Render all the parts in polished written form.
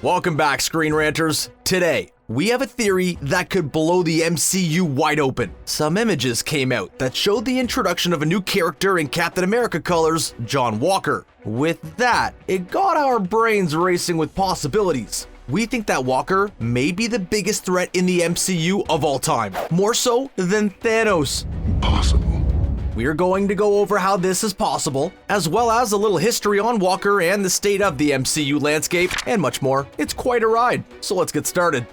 Welcome back, ScreenRanters. Today, we have a theory that could blow the MCU wide open. Some images came out that showed the introduction of a new character in Captain America colors, John Walker. With that, it got our brains racing with possibilities. We think that Walker may be the biggest threat in the MCU of all time, more so than Thanos. Impossible. We're going to go over how this is possible, as well as a little history on Walker and the state of the MCU landscape, and much more. It's quite a ride, so let's get started.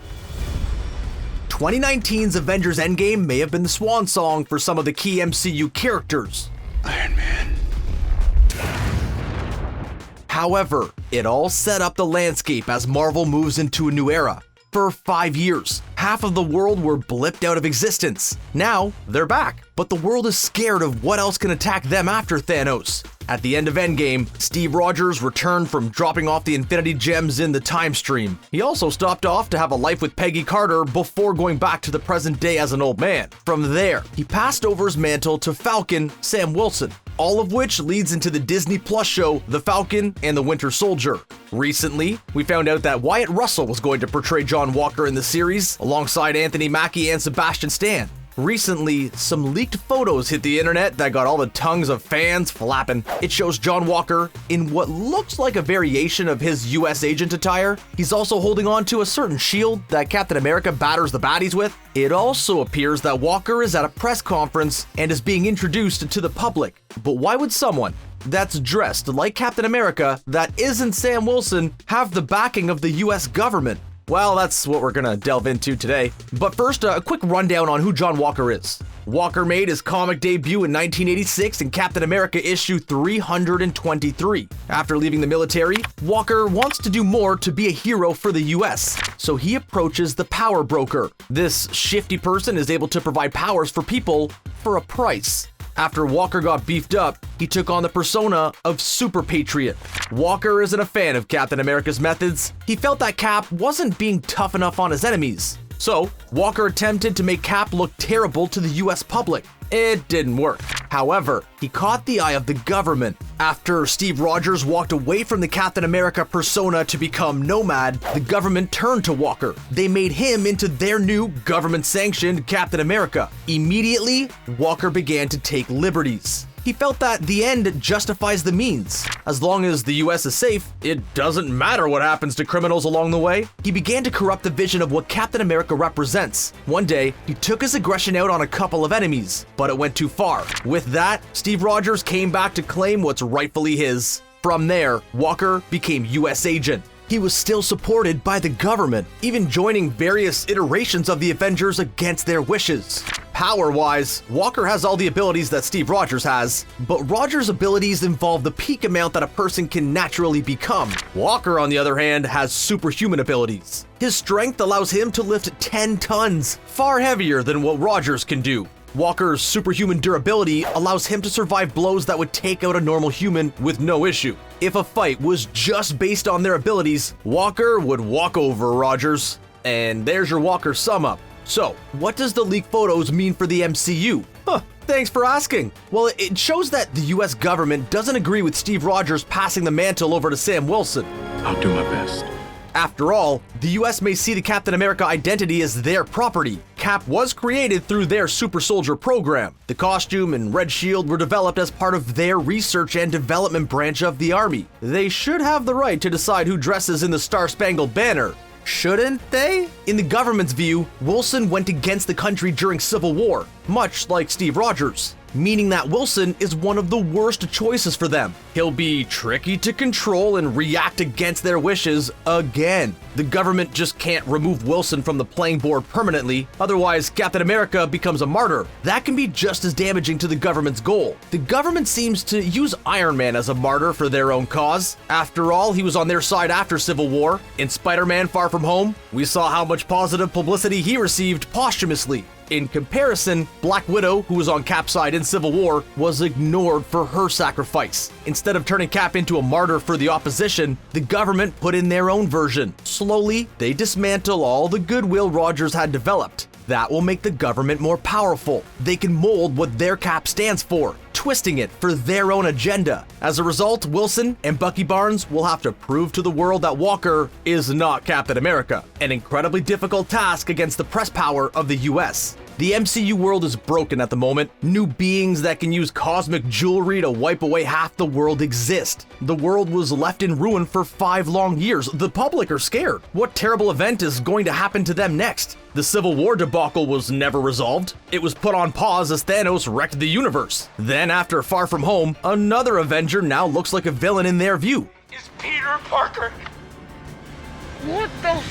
2019's Avengers Endgame may have been the swan song for some of the key MCU characters. Iron Man. However, it all set up the landscape as Marvel moves into a new era. For 5 years, half of the world were blipped out of existence. Now, they're back, but the world is scared of what else can attack them after Thanos. At the end of Endgame, Steve Rogers returned from dropping off the Infinity Gems in the time stream. He also stopped off to have a life with Peggy Carter before going back to the present day as an old man. From there, he passed over his mantle to Falcon, Sam Wilson, all of which leads into the Disney Plus show The Falcon and the Winter Soldier. Recently, we found out that Wyatt Russell was going to portray John Walker in the series, alongside Anthony Mackie and Sebastian Stan. Recently, some leaked photos hit the internet that got all the tongues of fans flapping. It shows John Walker in what looks like a variation of his US agent attire. He's also holding on to a certain shield that Captain America batters the baddies with. It also appears that Walker is at a press conference and is being introduced to the public. But why would someone that's dressed like Captain America that isn't Sam Wilson have the backing of the US government? Well, that's what we're gonna delve into today. But first, a quick rundown on who John Walker is. Walker made his comic debut in 1986 in Captain America issue 323. After leaving the military, Walker wants to do more to be a hero for the US, so he approaches the Power Broker. This shifty person is able to provide powers for people for a price. After Walker got beefed up, he took on the persona of Super Patriot. Walker isn't a fan of Captain America's methods. He felt that Cap wasn't being tough enough on his enemies. So, Walker attempted to make Cap look terrible to the US public. It didn't work. However, he caught the eye of the government. After Steve Rogers walked away from the Captain America persona to become Nomad, the government turned to Walker. They made him into their new government-sanctioned Captain America. Immediately, Walker began to take liberties. He felt that the end justifies the means. As long as the US is safe, it doesn't matter what happens to criminals along the way. He began to corrupt the vision of what Captain America represents. One day, he took his aggression out on a couple of enemies, but it went too far. With that, Steve Rogers came back to claim what's rightfully his. From there, Walker became US agent. He was still supported by the government, even joining various iterations of the Avengers against their wishes. Power-wise, Walker has all the abilities that Steve Rogers has, but Rogers' abilities involve the peak amount that a person can naturally become. Walker, on the other hand, has superhuman abilities. His strength allows him to lift 10 tons, far heavier than what Rogers can do. Walker's superhuman durability allows him to survive blows that would take out a normal human with no issue. If a fight was just based on their abilities, Walker would walk over Rogers. And there's your Walker sum up. So, what does the leaked photos mean for the MCU? Thanks for asking. Well, it shows that the US government doesn't agree with Steve Rogers passing the mantle over to Sam Wilson. I'll do my best. After all, the US may see the Captain America identity as their property. Cap was created through their Super Soldier program. The costume and red shield were developed as part of their research and development branch of the Army. They should have the right to decide who dresses in the Star-Spangled Banner. Shouldn't they? In the government's view, Wilson went against the country during Civil War, much like Steve Rogers, meaning that Wilson is one of the worst choices for them. He'll be tricky to control and react against their wishes again. The government just can't remove Wilson from the playing board permanently, otherwise Captain America becomes a martyr. That can be just as damaging to the government's goal. The government seems to use Iron Man as a martyr for their own cause. After all, he was on their side after Civil War. In Spider-Man Far From Home, we saw how much positive publicity he received posthumously. In comparison, Black Widow, who was on Cap's side in Civil War, was ignored for her sacrifice. Instead of turning Cap into a martyr for the opposition, the government put in their own version. Slowly, they dismantle all the goodwill Rogers had developed. That will make the government more powerful. They can mold what their cap stands for, twisting it for their own agenda. As a result, Wilson and Bucky Barnes will have to prove to the world that Walker is not Captain America, an incredibly difficult task against the press power of the US. The MCU world is broken at the moment. New beings that can use cosmic jewelry to wipe away half the world exist. The world was left in ruin for 5 long years. The public are scared. What terrible event is going to happen to them next? The Civil War debacle was never resolved. It was put on pause as Thanos wrecked the universe. Then, after Far From Home, another Avenger now looks like a villain in their view. Is Peter Parker? What the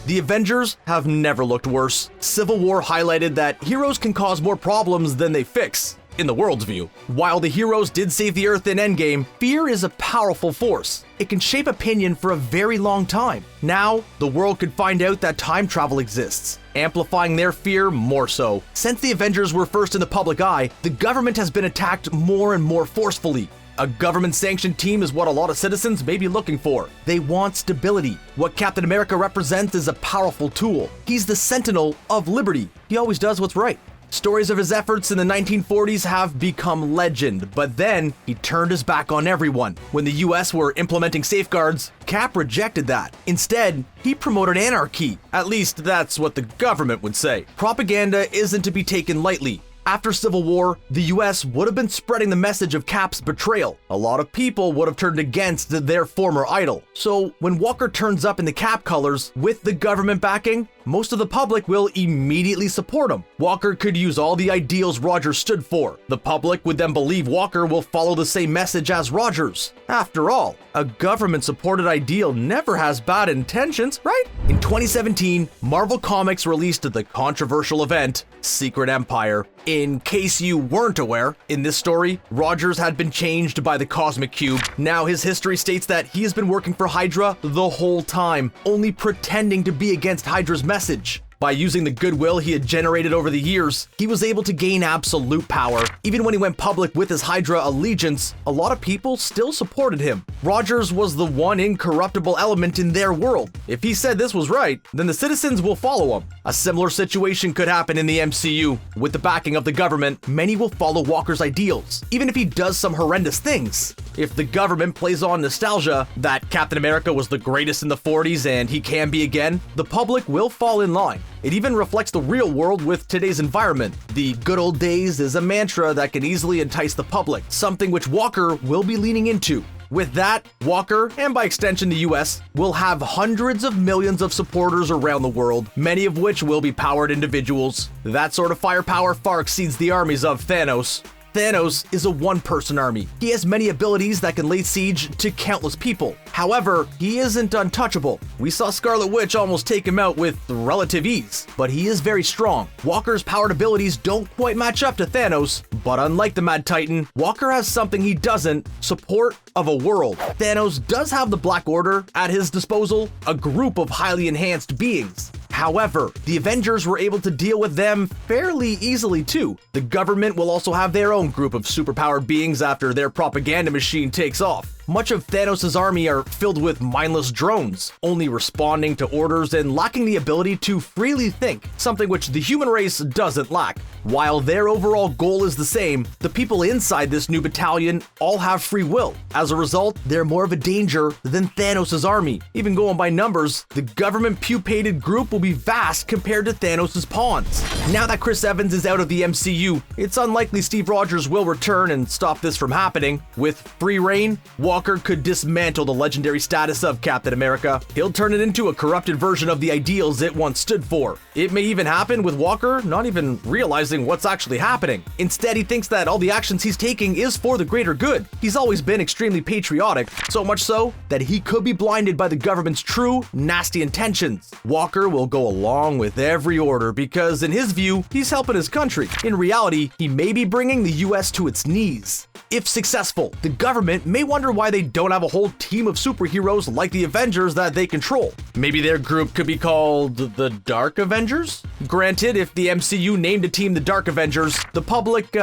The Avengers have never looked worse. Civil War highlighted that heroes can cause more problems than they fix, in the world's view. While the heroes did save the Earth in Endgame, fear is a powerful force. It can shape opinion for a very long time. Now, the world could find out that time travel exists, amplifying their fear more so. Since the Avengers were first in the public eye, the government has been attacked more and more forcefully. A government-sanctioned team is what a lot of citizens may be looking for. They want stability. What Captain America represents is a powerful tool. He's the sentinel of liberty. He always does what's right. Stories of his efforts in the 1940s have become legend, but then he turned his back on everyone. When the US were implementing safeguards, Cap rejected that. Instead, he promoted anarchy. At least that's what the government would say. Propaganda isn't to be taken lightly. After Civil War, the US would have been spreading the message of Cap's betrayal. A lot of people would have turned against their former idol. So when Walker turns up in the Cap colors with the government backing, most of the public will immediately support him. Walker could use all the ideals Rogers stood for. The public would then believe Walker will follow the same message as Rogers. After all, a government-supported ideal never has bad intentions, right? In 2017, Marvel Comics released the controversial event, Secret Empire. In case you weren't aware, in this story, Rogers had been changed by the Cosmic Cube. Now his history states that he has been working for Hydra the whole time, only pretending to be against Hydra's message. By using the goodwill he had generated over the years, he was able to gain absolute power. Even when he went public with his Hydra allegiance, a lot of people still supported him. Rogers was the one incorruptible element in their world. If he said this was right, then the citizens will follow him. A similar situation could happen in the MCU. With the backing of the government, many will follow Walker's ideals, even if he does some horrendous things. If the government plays on nostalgia that Captain America was the greatest in the 40s and he can be again, the public will fall in line. It even reflects the real world with today's environment. The good old days is a mantra that can easily entice the public, something which Walker will be leaning into. With that, Walker, and by extension the US, will have hundreds of millions of supporters around the world, many of which will be powered individuals. That sort of firepower far exceeds the armies of Thanos. Thanos is a one-person army. He has many abilities that can lay siege to countless people. However, he isn't untouchable. We saw Scarlet Witch almost take him out with relative ease, but he is very strong. Walker's powered abilities don't quite match up to Thanos, but unlike the Mad Titan, Walker has something he doesn't: support of a world. Thanos does have the Black Order at his disposal, a group of highly enhanced beings. However, the Avengers were able to deal with them fairly easily too. The government will also have their own group of superpowered beings after their propaganda machine takes off. Much of Thanos' army are filled with mindless drones, only responding to orders and lacking the ability to freely think, something which the human race doesn't lack. While their overall goal is the same, the people inside this new battalion all have free will. As a result, they're more of a danger than Thanos' army. Even going by numbers, the government pupated group will be vast compared to Thanos' pawns. Now that Chris Evans is out of the MCU, it's unlikely Steve Rogers will return and stop this from happening. With free reign, Walker could dismantle the legendary status of Captain America. He'll turn it into a corrupted version of the ideals it once stood for. It may even happen with Walker not even realizing what's actually happening. Instead, he thinks that all the actions he's taking is for the greater good. He's always been extremely patriotic, so much so that he could be blinded by the government's true, nasty intentions. Walker will go along with every order because, in his view, he's helping his country. In reality, he may be bringing the US to its knees. If successful, the government may wonder why they don't have a whole team of superheroes like the Avengers that they control. Maybe their group could be called the Dark Avengers? Granted, if the MCU named a team the Dark Avengers, the public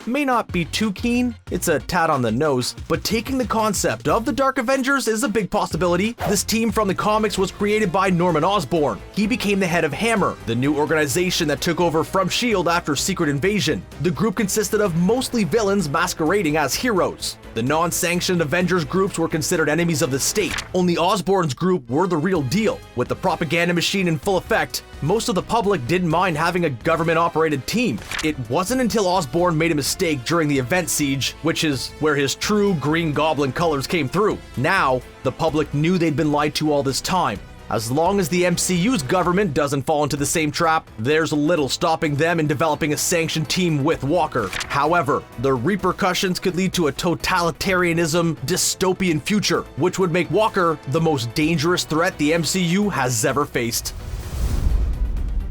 may not be too keen. It's a tad on the nose, but taking the concept of the Dark Avengers is a big possibility. This team from the comics was created by Norman Osborn. He became the head of Hammer, the new organization that took over from S.H.I.E.L.D. after Secret Invasion. The group consisted of mostly villains masquerading as heroes. The non-sanctioned Avengers groups were considered enemies of the state. Only Osborn's group were the real deal. With the propaganda machine in full effect, most of the public didn't mind having a government-operated team. It wasn't until Osborn made a mistake during the event siege, which is where his true Green Goblin colors came through. Now, the public knew they'd been lied to all this time. As long as the MCU's government doesn't fall into the same trap, there's little stopping them in developing a sanctioned team with Walker. However, the repercussions could lead to a totalitarianism, dystopian future, which would make Walker the most dangerous threat the MCU has ever faced.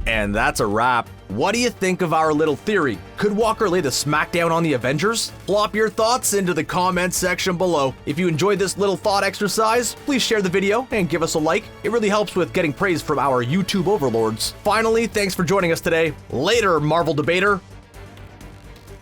And that's a wrap. What do you think of our little theory? Could Walker lay the smackdown on the Avengers? Plop your thoughts into the comments section below. If you enjoyed this little thought exercise, please share the video and give us a like. It really helps with getting praise from our YouTube overlords. Finally, thanks for joining us today. Later, Marvel Debater.